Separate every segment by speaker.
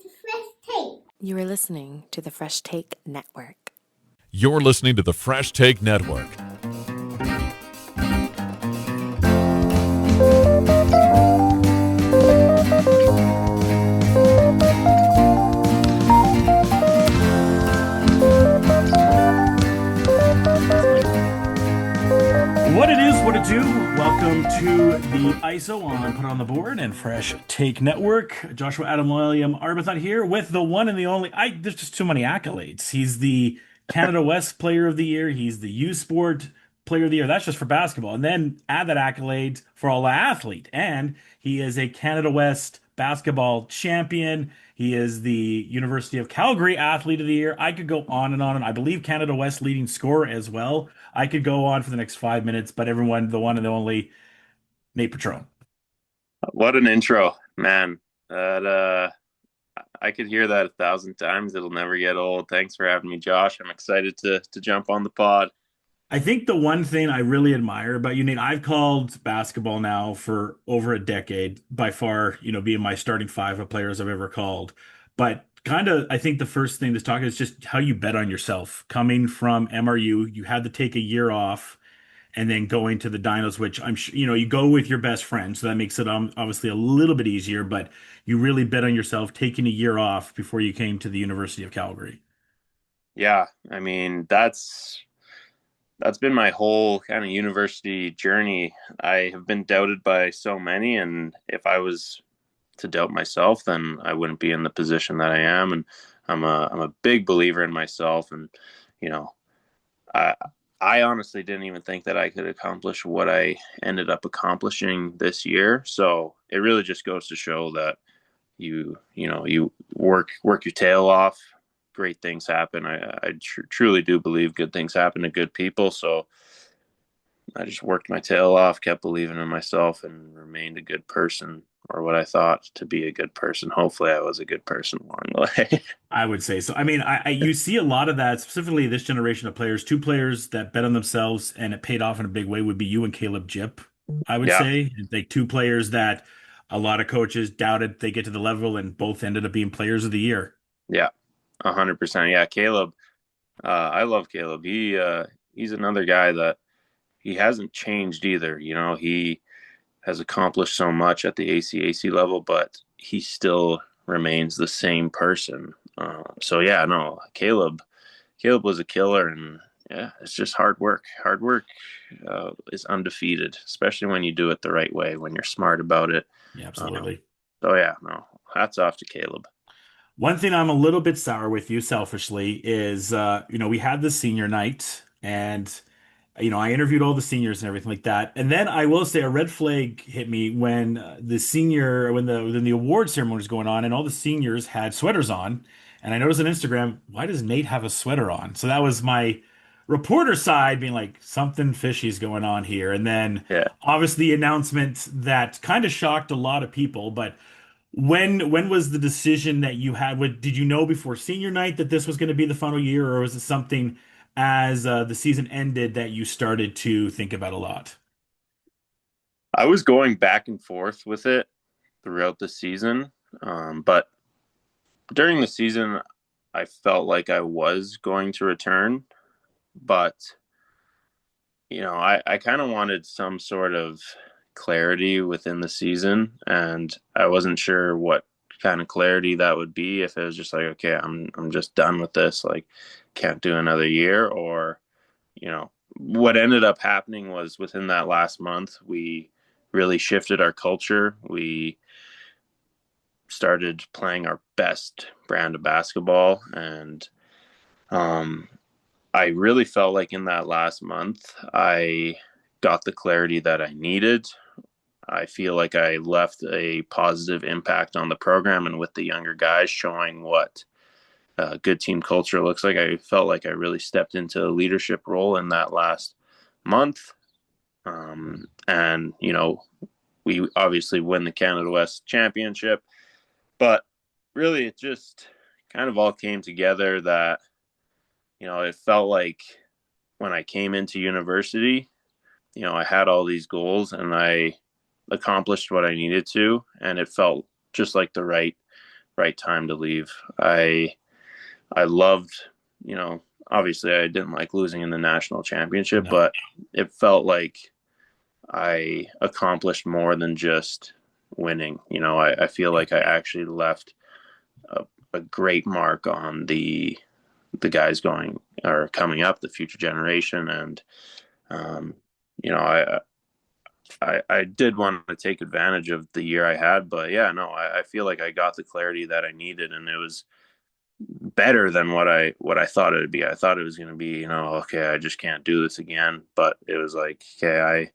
Speaker 1: to Fresh Take. You are listening to the Fresh Take Network.
Speaker 2: You're listening to the Fresh Take Network.
Speaker 3: What it is, what it do. Welcome to the ISO on Put on the Board and Fresh Take Network. Joshua Adam William Arbuthnot here with the one and the only. There's just too many accolades. He's the Canada West Player of the Year. He's the U Sport Player of the Year. That's just for basketball. And then add that accolade for all athlete. And he is a Canada West basketball champion. He is the University of Calgary Athlete of the Year. I could go on and on. And I believe Canada West leading scorer as well. I could go on for the next 5 minutes, but everyone, the one and the only Nate Petrone.
Speaker 4: What an intro, man. That I could hear that 1,000 times. It'll never get old. Thanks for having me, Josh. I'm excited to jump on the pod.
Speaker 3: I think the one thing I really admire about you, Nate, I've called basketball now for over a decade, by far, being my starting five of players I've ever called. But kind of, I think the first thing to talk is just how you bet on yourself. Coming from MRU, you had to take a year off and then going to the Dinos, which I'm sure, you go with your best friend. So that makes it obviously a little bit easier, but you really bet on yourself taking a year off before you came to the University of Calgary.
Speaker 4: Yeah, I mean, that's been my whole kind of university journey. I have been doubted by so many, and if I was to doubt myself, then I wouldn't be in the position that I am. And I'm a big believer in myself, and I honestly didn't even think that I could accomplish what I ended up accomplishing this year. So it really just goes to show that you work your tail off. Great things happen. I truly do believe good things happen to good people. So I just worked my tail off, kept believing in myself, and remained a good person, or what I thought to be a good person. Hopefully I was a good person along the way.
Speaker 3: I would say so. I mean, you see a lot of that, specifically this generation of players. Two players that bet on themselves and it paid off in a big way would be you and Caleb Jip, I would
Speaker 4: Yeah.
Speaker 3: say. Like two players that a lot of coaches doubted they get to the level and both ended up being players of the year.
Speaker 4: Yeah, 100%. Yeah, Caleb. I love Caleb. He's another guy that he hasn't changed either. He has accomplished so much at the ACAC level, but he still remains the same person. So yeah, no, Caleb was a killer, and yeah, it's just hard work. Hard work is undefeated, especially when you do it the right way, when you're smart about it.
Speaker 3: Yeah, absolutely.
Speaker 4: So yeah, no, hats off to Caleb.
Speaker 3: One thing I'm a little bit sour with you selfishly is, we had the senior night and, I interviewed all the seniors and everything like that. And then I will say a red flag hit me when when the award ceremony was going on and all the seniors had sweaters on. And I noticed on Instagram, why does Nate have a sweater on? So that was my reporter side being like, something fishy's going on here. And then
Speaker 4: Yeah.
Speaker 3: obviously the announcement that kind of shocked a lot of people, but when was the decision that you had? Did you know before senior night that this was going to be the final year, or was it something as the season ended that you started to think about a lot?
Speaker 4: I was going back and forth with it throughout the season, but during the season, I felt like I was going to return, but I kind of wanted some sort of clarity within the season, and I wasn't sure what kind of clarity that would be. If it was just like, okay, I'm just done with this, like can't do another year, or what ended up happening was within that last month, we really shifted our culture. We started playing our best brand of basketball, and I really felt like in that last month, I got the clarity that I needed. I feel like I left a positive impact on the program and with the younger guys, showing what good team culture looks like. I felt like I really stepped into a leadership role in that last month. And, we obviously win the Canada West Championship, but really it just kind of all came together that, it felt like when I came into university, I had all these goals and I accomplished what I needed to, and it felt just like the right right time to leave. I loved, you know, obviously I didn't like losing in the national championship,
Speaker 3: No.
Speaker 4: but it felt like I accomplished more than just winning. I feel
Speaker 3: Yeah.
Speaker 4: like I actually left a great mark on the guys going or coming up, the future generation, and um, you know, I did want to take advantage of the year I had, but yeah, no, I feel like I got the clarity that I needed, and it was better than what I thought it would be. I thought it was going to be, okay, I just can't do this again, but it was like, okay,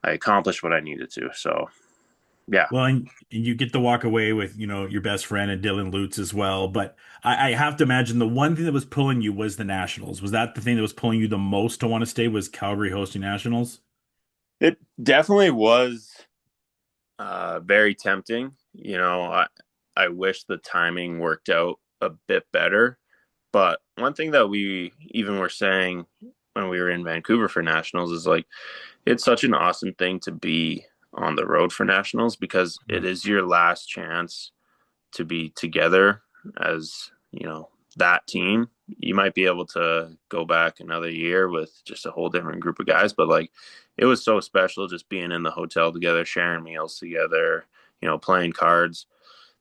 Speaker 4: I accomplished what I needed to. So yeah.
Speaker 3: Well, and you get to walk away with, your best friend and Dylan Lutz as well. But I have to imagine the one thing that was pulling you was the Nationals. Was that the thing that was pulling you the most to want to stay, was Calgary hosting Nationals?
Speaker 4: It definitely was very tempting. I wish the timing worked out a bit better. But one thing that we even were saying when we were in Vancouver for Nationals is like, it's such an awesome thing to be on the road for Nationals because it
Speaker 3: Mm.
Speaker 4: is your last chance to be together as, that team. You might be able to go back another year with just a whole different group of guys, but like it was so special just being in the hotel together, sharing meals together, playing cards.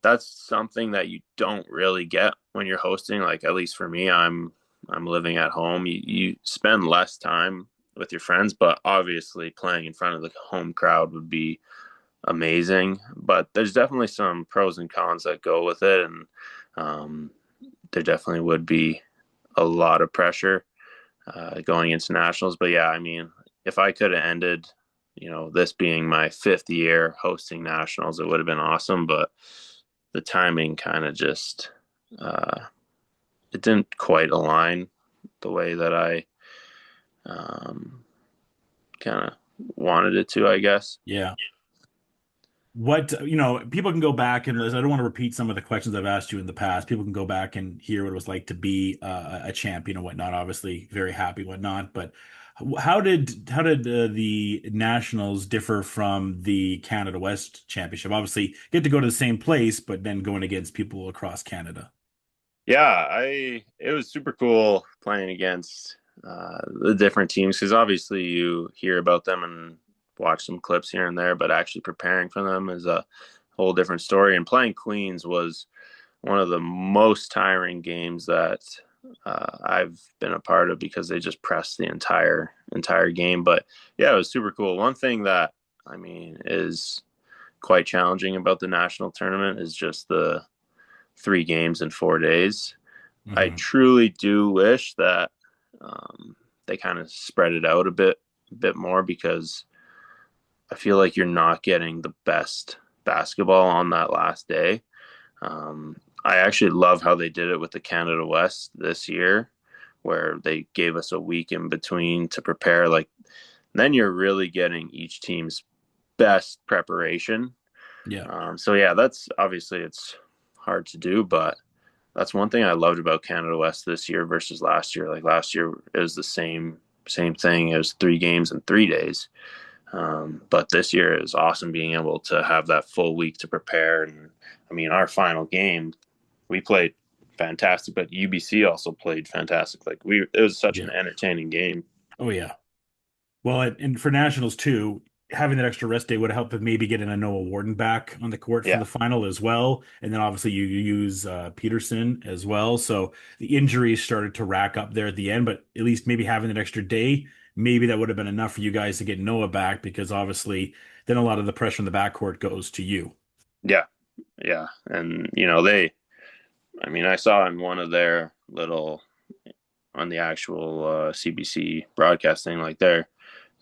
Speaker 4: That's something that you don't really get when you're hosting. Like at least for me, I'm living at home. You spend less time with your friends, but obviously playing in front of the home crowd would be amazing. But there's definitely some pros and cons that go with it, and um, there definitely would be a lot of pressure going into nationals. But yeah, I mean, if I could have ended, this being my fifth year hosting nationals, it would have been awesome. But the timing kind of just uh, it didn't quite align the way that I kind of wanted it to, I guess.
Speaker 3: Yeah. People can go back and listen. I don't want to repeat some of the questions I've asked you in the past. People can go back and hear what it was like to be a champion and whatnot. Obviously, very happy, whatnot. But how did the Nationals differ from the Canada West Championship? Obviously, you get to go to the same place, but then going against people across Canada.
Speaker 4: Yeah, it was super cool playing against the different teams because obviously you hear about them and watch some clips here and there, but actually preparing for them is a whole different story. And playing Queens was one of the most tiring games that I've been a part of because they just pressed the entire game. But yeah, it was super cool. One thing that I mean is quite challenging about the national tournament is just the 3 games in 4 days. I
Speaker 3: Hmm.
Speaker 4: truly do wish that they kind of spread it out a bit more because I feel like you're not getting the best basketball on that last day. I actually love how they did it with the Canada West this year, where they gave us a week in between to prepare. Like, then you're really getting each team's best preparation.
Speaker 3: Yeah.
Speaker 4: So yeah, that's obviously it's hard to do, but that's one thing I loved about Canada West this year versus last year. Like last year, it was the same thing. It was 3 games in 3 days. But this year is awesome being able to have that full week to prepare. And I mean, our final game, we played fantastic, but UBC also played fantastic. It was such an
Speaker 3: Yeah.
Speaker 4: entertaining game.
Speaker 3: Oh yeah. Well, and for Nationals too, having that extra rest day would have helped with maybe getting a Noah Warden back on the court for
Speaker 4: Yeah,
Speaker 3: the final as well. And then obviously you use Peterson as well. So the injuries started to rack up there at the end, but at least maybe having that extra day, maybe that would have been enough for you guys to get Noah back because obviously then a lot of the pressure in the backcourt goes to you.
Speaker 4: yeah, yeah. And I mean, I saw in one of their little on the actual CBC broadcasting, like their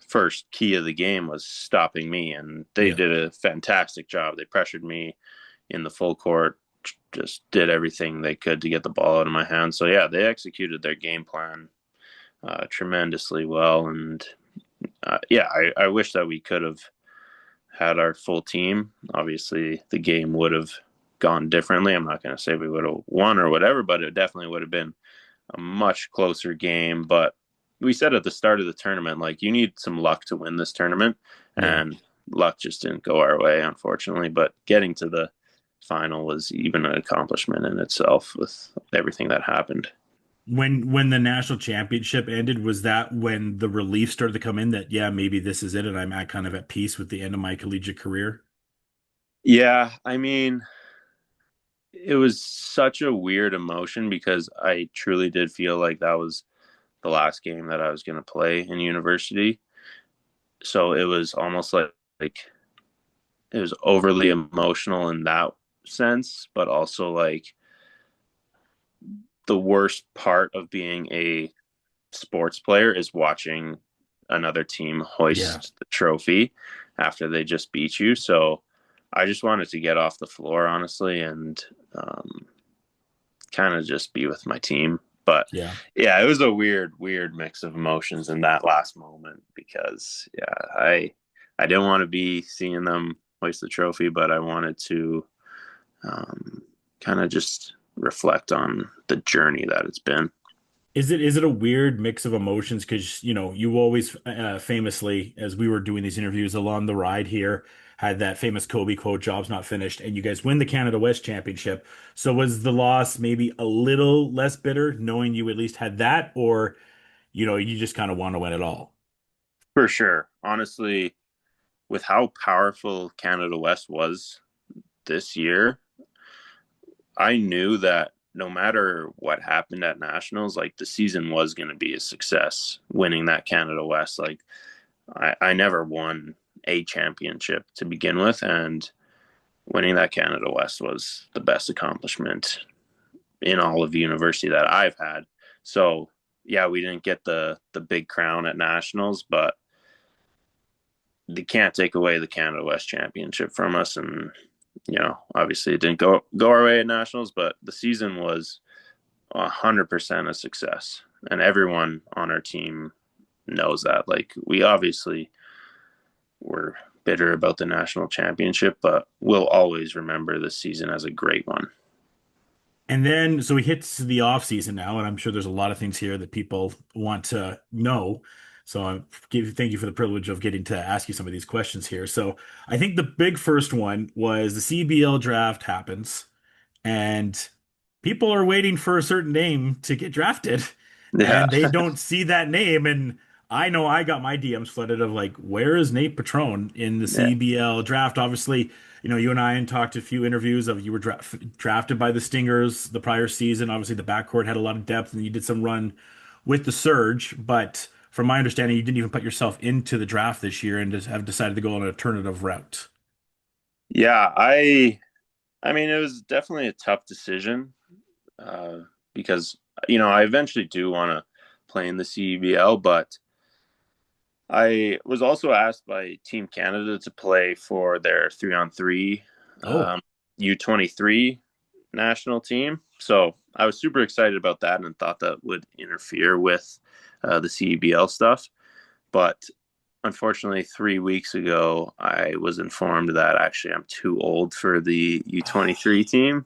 Speaker 4: first key of the game was stopping me, and they
Speaker 3: Yeah.
Speaker 4: did a fantastic job. They pressured me in the full court, just did everything they could to get the ball out of my hands. So yeah, they executed their game plan tremendously well, and yeah, I wish that we could have had our full team. Obviously, the game would have gone differently. I'm not going to say we would have won or whatever, but it definitely would have been a much closer game. But we said at the start of the tournament, like you need some luck to win this tournament,
Speaker 3: Yeah.
Speaker 4: and luck just didn't go our way, unfortunately. But getting to the final was even an accomplishment in itself with everything that happened.
Speaker 3: When the national championship ended, was that when the relief started to come in that, yeah, maybe this is it, and I'm at kind of at peace with the end of my collegiate career?
Speaker 4: Yeah, I mean, it was such a weird emotion because I truly did feel like that was the last game that I was going to play in university. So it was almost like it was overly emotional in that sense, but also like the worst part of being a sports player is watching another team
Speaker 3: Yeah.
Speaker 4: hoist the trophy after they just beat you. So I just wanted to get off the floor, honestly, and um, kind of just be with my team. But
Speaker 3: Yeah.
Speaker 4: yeah, it was a weird mix of emotions in that last moment because I didn't want to be seeing them hoist the trophy, but I wanted to um, kind of just reflect on the journey that it's been.
Speaker 3: Is it a weird mix of emotions? Because you always famously, as we were doing these interviews along the ride here, had that famous Kobe quote, "Job's not finished," and you guys win the Canada West Championship. So was the loss maybe a little less bitter, knowing you at least had that, or you just kind of want to win it all?
Speaker 4: For sure. Honestly, with how powerful Canada West was this year, I knew that no matter what happened at nationals, like the season was going to be a success. Winning that Canada West, like I never won a championship to begin with, and winning that Canada West was the best accomplishment in all of university that I've had. So yeah, we didn't get the big crown at nationals, but they can't take away the Canada West Championship from us. And obviously it didn't go our way at nationals, but the season was 100% a success, and everyone on our team knows that. Like we obviously were bitter about the national championship, but we'll always remember this season as a great one.
Speaker 3: And then, so he hits the off season now, and I'm sure there's a lot of things here that people want to know. So thank you for the privilege of getting to ask you some of these questions here. So I think the big first one was the CBL draft happens, and people are waiting for a certain name to get drafted,
Speaker 4: Yeah,
Speaker 3: and they don't see that name. And I know I got my DMs flooded of like, where is Nate Petrone in the
Speaker 4: yeah,
Speaker 3: CBL draft? Obviously, you and I talked a few interviews of you were drafted by the Stingers the prior season. Obviously, the backcourt had a lot of depth, and you did some run with the Surge. But from my understanding, you didn't even put yourself into the draft this year and just have decided to go on an alternative route.
Speaker 4: yeah. I mean, it was definitely a tough decision uh, because I eventually do want to play in the CEBL, but I was also asked by Team Canada to play for their 3-on-3
Speaker 3: Oh,
Speaker 4: U23 national team. So I was super excited about that and thought that would interfere with the CEBL stuff. But unfortunately, 3 weeks ago, I was informed that actually I'm too old for the U23 team.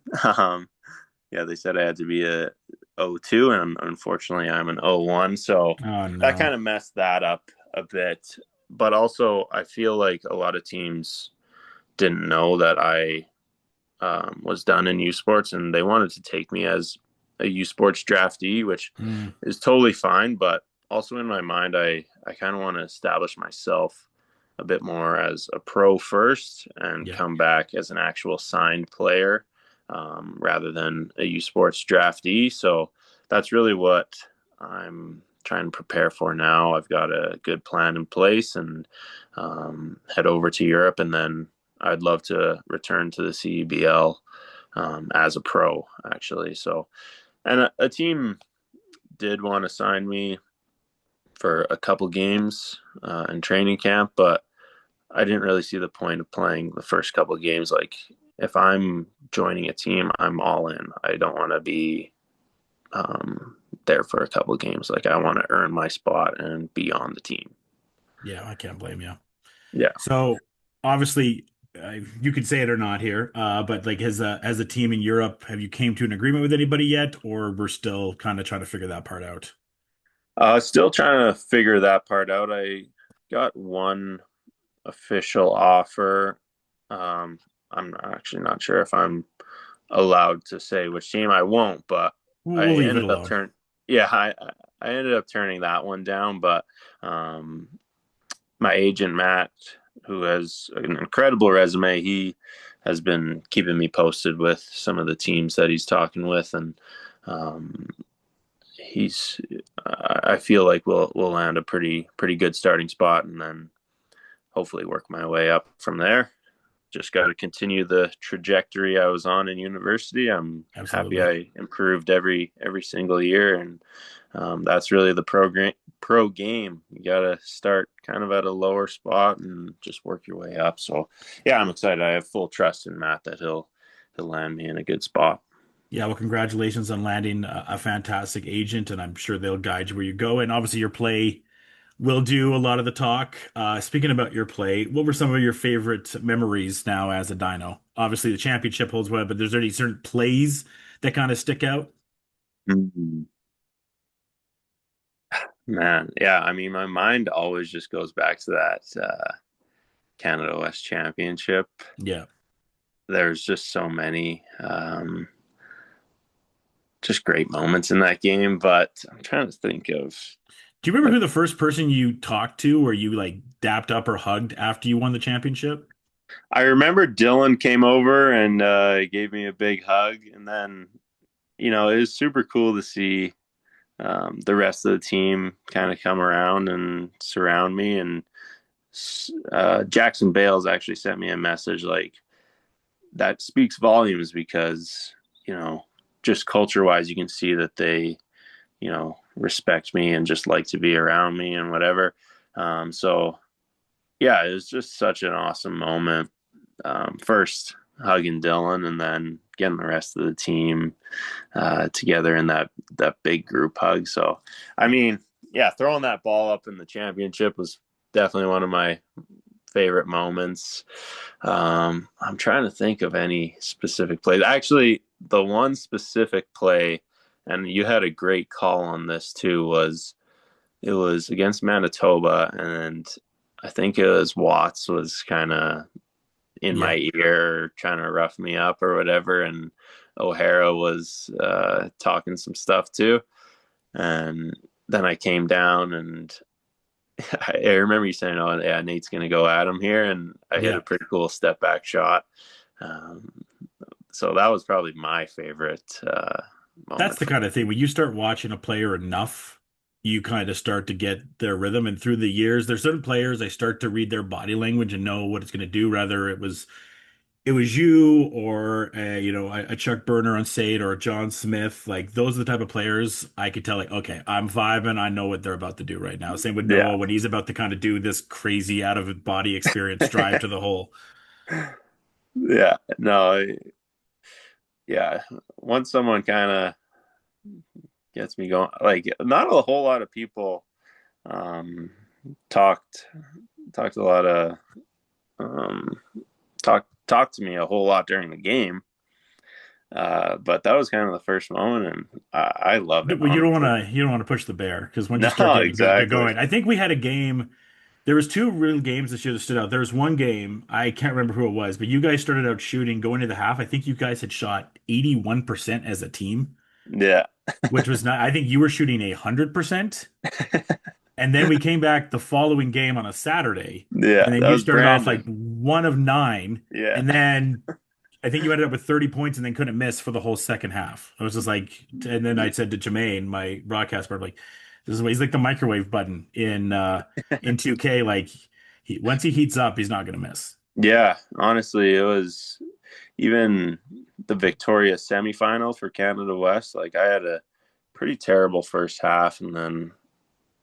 Speaker 4: Yeah, they said I had to be a O2, and unfortunately, I'm an O1. So
Speaker 3: oh
Speaker 4: that
Speaker 3: no.
Speaker 4: kind of messed that up a bit. But also, I feel like a lot of teams didn't know that I was done in U Sports, and they wanted to take me as a U Sports draftee, which
Speaker 3: Mm,
Speaker 4: is totally fine. But also in my mind, I kind of want to establish myself a bit more as a pro first and
Speaker 3: yeah.
Speaker 4: come back as an actual signed player rather than a U Sports draftee. So that's really what I'm trying to prepare for now. I've got a good plan in place and head over to Europe, and then I'd love to return to the CEBL as a pro, actually. So, and a team did want to sign me for a couple games in training camp, but I didn't really see the point of playing the first couple of games. Like, if I'm joining a team, I'm all in. I don't want to be there for a couple of games. Like, I want to earn my spot and be on the team.
Speaker 3: Yeah, I can't blame you.
Speaker 4: Yeah.
Speaker 3: So obviously, you could say it or not here, but like as a team in Europe, have you came to an agreement with anybody yet, or we're still kind of trying to figure that part out?
Speaker 4: Still trying to figure that part out. I got one official offer. I'm actually not sure if I'm allowed to say which team. I won't, but I
Speaker 3: We'll leave it
Speaker 4: ended up
Speaker 3: alone.
Speaker 4: turning. Yeah, I ended up turning that one down, but um, my agent Matt, who has an incredible resume, he has been keeping me posted with some of the teams that he's talking with, and um, he's. I feel like we'll land a pretty good starting spot, and then hopefully work my way up from there. Just got to continue the trajectory I was on in university. I'm happy
Speaker 3: Absolutely.
Speaker 4: I improved every single year, and that's really the pro game. You got to start kind of at a lower spot and just work your way up. So yeah, I'm excited. I have full trust in Matt that he'll land me in a good spot.
Speaker 3: Yeah, well, congratulations on landing a fantastic agent, and I'm sure they'll guide you where you go. And obviously, your play will do a lot of the talk. Speaking about your play, what were some of your favorite memories now as a Dino? Obviously, the championship holds well, but there's any certain plays that kind of stick out?
Speaker 4: Mm-hmm. Man, yeah. I mean, my mind always just goes back to that Canada West Championship.
Speaker 3: Yeah.
Speaker 4: There's just so many just great moments in that game. But I'm trying to think of
Speaker 3: Do you remember
Speaker 4: like
Speaker 3: who the first person you talked to or you like dapped up or hugged after you won the championship?
Speaker 4: I remember Dylan came over and gave me a big hug, and then it was super cool to see the rest of the team kind of come around and surround me. And Jackson Bales actually sent me a message like that speaks volumes because you know just culture wise, you can see that they respect me and just like to be around me and whatever. So yeah, it was just such an awesome moment. First hugging Dylan and then getting the rest of the team together in that big group hug. So, I mean, yeah, throwing that ball up in the championship was definitely one of my favorite moments. I'm trying to think of any specific plays. Actually, the one specific play, and you had a great call on this too, was it was against Manitoba, and I think it was Watts was kind of in
Speaker 3: Yeah.
Speaker 4: my ear trying to rough me up or whatever, and O'Hara was talking some stuff too, and then I came down and I remember you saying, "Oh, yeah, Nate's gonna go at him here," and I hit
Speaker 3: Yeah.
Speaker 4: a pretty cool step back shot. Um, so that was probably my favorite
Speaker 3: That's
Speaker 4: moment.
Speaker 3: the kind of thing when you start watching a player enough, you kind of start to get their rhythm. And through the years, there's certain players I start to read their body language and know what it's going to do. Rather, it was you or a Chuck Burner on Sade or a John Smith. Like those are the type of players I could tell. Like, okay, I'm vibing. I know what they're about to do right now. Same with
Speaker 4: Yeah,
Speaker 3: Noah when he's about to kind of do this crazy out of body experience drive to the hole.
Speaker 4: yeah, no, yeah. Once someone kind of gets me going, like not a whole lot of people um, talked talked a lot of um, talked to me a whole lot during the game. But that was kind of the first moment, and I love it,
Speaker 3: Well, you don't want
Speaker 4: honestly.
Speaker 3: to you don't want to push the bear because once you start
Speaker 4: No,
Speaker 3: getting
Speaker 4: exactly.
Speaker 3: going, I think we had a game. There was two real games that should have stood out. There was one game, I can't remember who it was, but you guys started out shooting going into the half. I think you guys had shot 81% as a team,
Speaker 4: Yeah.
Speaker 3: which was not, I think you were shooting 100%. And then we came back the following game on a Saturday,
Speaker 4: Yeah,
Speaker 3: and then
Speaker 4: that
Speaker 3: you
Speaker 4: was
Speaker 3: started off like
Speaker 4: Brandon.
Speaker 3: 1 of 9,
Speaker 4: Yeah.
Speaker 3: and then I think you ended up with 30 points and then couldn't miss for the whole second half. I was just like, and then I said to Jermaine, my broadcast partner, like, this is what he's like the microwave button in 2K. Like once he heats up, he's not gonna miss.
Speaker 4: Yeah, honestly, it was even the Victoria semifinal for Canada West. Like I had a pretty terrible first half, and then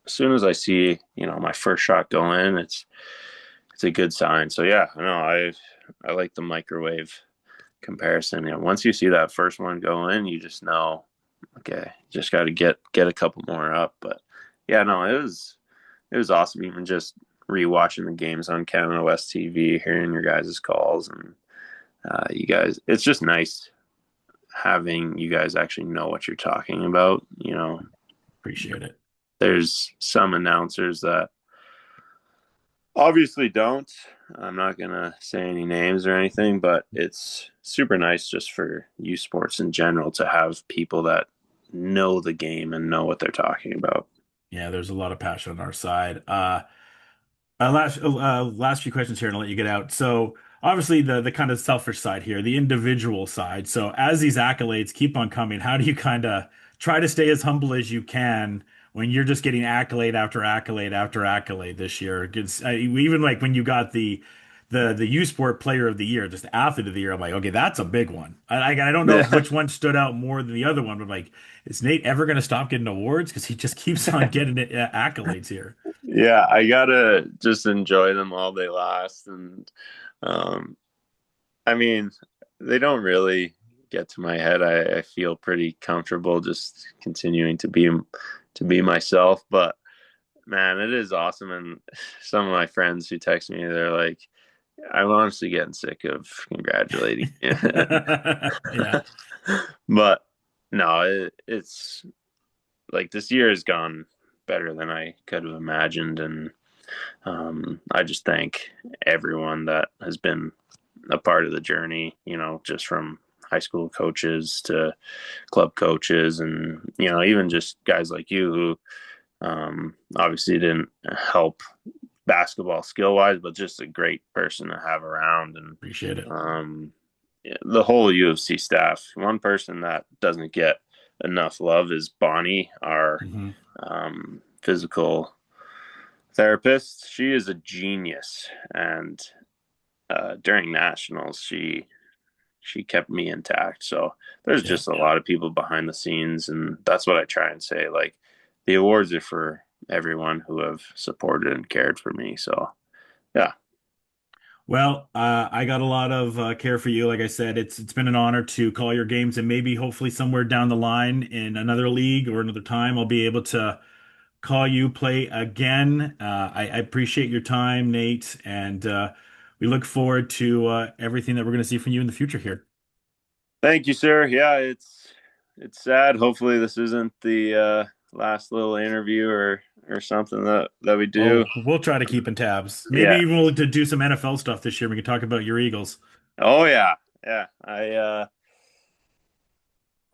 Speaker 4: as soon as I see, my first shot go in, it's a good sign. So yeah, I like the microwave comparison. Once you see that first one go in, you just know, okay, just got to get a couple more up. But yeah, no, it was awesome. Even just rewatching the games on Canada West TV, hearing your guys' calls, and you guys, it's just nice having you guys actually know what you're talking about.
Speaker 3: Appreciate it.
Speaker 4: There's some announcers that Obviously don't. I'm not gonna say any names or anything, but it's super nice just for youth sports in general to have people that know the game and know what they're talking about.
Speaker 3: Yeah, there's a lot of passion on our side. Last few questions here, and I'll let you get out. So obviously the kind of selfish side here, the individual side. So as these accolades keep on coming, how do you kind of try to stay as humble as you can when you're just getting accolade after accolade after accolade this year? Even like when you got the U Sport Player of the Year, just Athlete of the Year. I'm like, okay, that's a big one. I don't know if
Speaker 4: Yeah.
Speaker 3: which one stood out more than the other one, but like, is Nate ever going to stop getting awards? Because he just keeps on getting accolades here.
Speaker 4: Yeah, I gotta just enjoy them while they last. And um, I mean, they don't really get to my head. I feel pretty comfortable just continuing to be myself. But man, it is awesome. And some of my friends who text me, they're like, I'm honestly getting sick of congratulating you.
Speaker 3: Yeah.
Speaker 4: But no, it's like this year has gone better than I could have imagined. And I just thank everyone that has been a part of the journey, just from high school coaches to club coaches and, even just guys like you who obviously didn't help basketball skill wise, but just a great person to have around. And
Speaker 3: Appreciate it.
Speaker 4: the whole UFC staff. One person that doesn't get enough love is Bonnie, our
Speaker 3: Hmm.
Speaker 4: physical therapist. She is a genius, and during nationals, she kept me intact. So there's
Speaker 3: Yeah.
Speaker 4: just a lot of people behind the scenes, and that's what I try and say. Like the awards are for everyone who have supported and cared for me. So yeah,
Speaker 3: Well, I got a lot of care for you. Like I said, it's been an honor to call your games, and maybe hopefully somewhere down the line in another league or another time, I'll be able to call you play again. I appreciate your time, Nate, and we look forward to everything that we're going to see from you in the future here.
Speaker 4: thank you, sir. Yeah, it's sad. Hopefully, this isn't the last little interview or something that we do.
Speaker 3: Oh, we'll try to keep in tabs. Maybe
Speaker 4: Yeah.
Speaker 3: even we'll to do some NFL stuff this year. We can talk about your Eagles.
Speaker 4: Oh yeah. Yeah.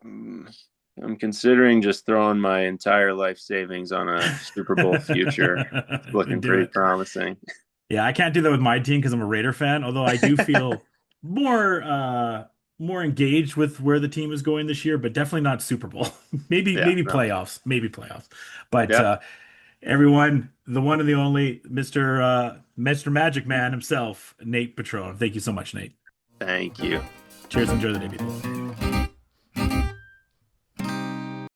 Speaker 4: Mm, I'm considering just throwing my entire life savings on a Super Bowl future. It's looking
Speaker 3: Do
Speaker 4: pretty
Speaker 3: it.
Speaker 4: promising.
Speaker 3: Yeah, I can't do that with my team because I'm a Raider fan, although I do feel more more engaged with where the team is going this year, but definitely not Super Bowl. Maybe
Speaker 4: Yeah.
Speaker 3: maybe
Speaker 4: No.
Speaker 3: playoffs. Maybe playoffs. But
Speaker 4: Yeah.
Speaker 3: everyone, the one and the only Mr. Magic Man himself, Nate Petrone. Thank you so much, Nate.
Speaker 4: Thank you.
Speaker 3: Cheers, enjoy the day, people.